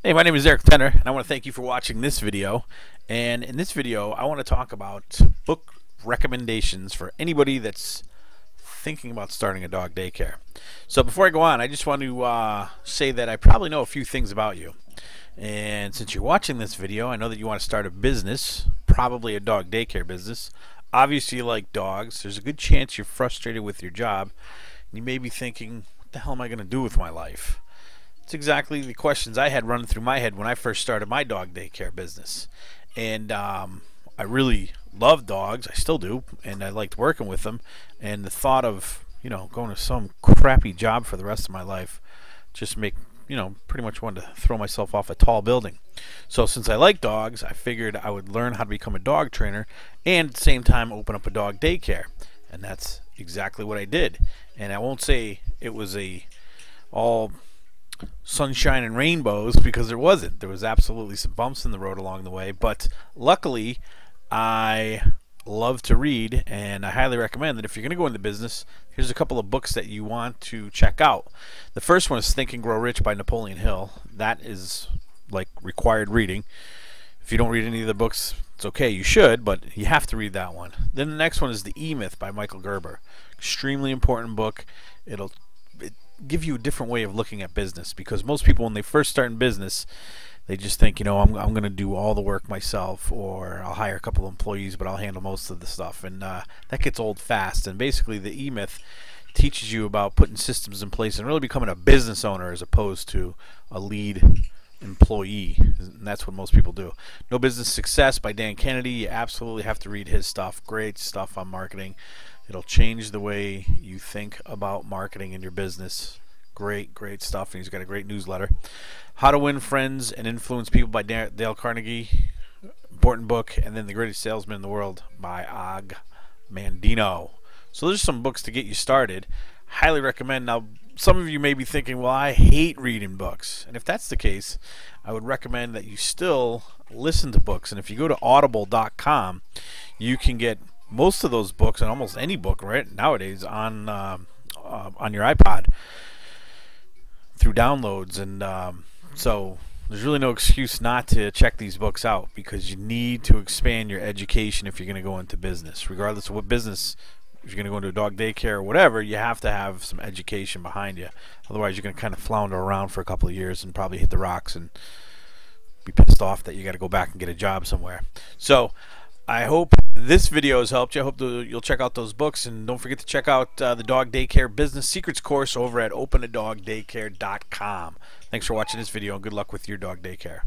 Hey, my name is Eric Tenner, and I want to thank you for watching this video. And in this video, I want to talk about book recommendations for anybody that's thinking about starting a dog daycare. So before I go on, I just want to say that I probably know a few things about you. And since you're watching this video, I know that you want to start a business, probably a dog daycare business. Obviously you like dogs. There's a good chance you're frustrated with your job. And you may be thinking, what the hell am I going to do with my life? It's exactly the questions I had running through my head when I first started my dog daycare business. And I really love dogs. I still do. And I liked working with them. And the thought of, going to some crappy job for the rest of my life just pretty much wanted to throw myself off a tall building. So since I like dogs, I figured I would learn how to become a dog trainer and at the same time open up a dog daycare. And that's exactly what I did. And I won't say it was all sunshine and rainbows, because there wasn't. There was absolutely some bumps in the road along the way, but luckily I love to read, and I highly recommend that if you're going to go into business, here's a couple of books that you want to check out. The first one is Think and Grow Rich by Napoleon Hill. That is like required reading. If you don't read any of the books, it's okay, you should, but you have to read that one. Then the next one is The E-Myth by Michael Gerber. Extremely important book. It give you a different way of looking at business, because most people, when they first start in business, they just think, I'm going to do all the work myself, or I'll hire a couple of employees, but I'll handle most of the stuff, and that gets old fast. And basically the E-Myth teaches you about putting systems in place and really becoming a business owner as opposed to a lead employee, and that's what most people do. No Business Success by Dan Kennedy. You absolutely have to read his stuff. Great stuff on marketing. It'll change the way you think about marketing in your business. Great stuff. And he's got a great newsletter. How to Win Friends and Influence People by Dale Carnegie. Important book. And then The Greatest Salesman in the World by Og Mandino. So there's some books to get you started. Highly recommend. Now, some of you may be thinking, well, I hate reading books. And if that's the case, I would recommend that you still listen to books. And if you go to audible.com, you can get most of those books, and almost any book right nowadays, on your iPod through downloads. And so there's really no excuse not to check these books out, because you need to expand your education if you're going to go into business. Regardless of what business, if you're going to go into a dog daycare or whatever, you have to have some education behind you. Otherwise, you're going to kind of flounder around for a couple of years and probably hit the rocks and be pissed off that you got to go back and get a job somewhere. So I hope this video has helped you. I hope you'll check out those books, and don't forget to check out the Dog Daycare Business Secrets course over at openadogdaycare.com. Thanks for watching this video, and good luck with your dog daycare.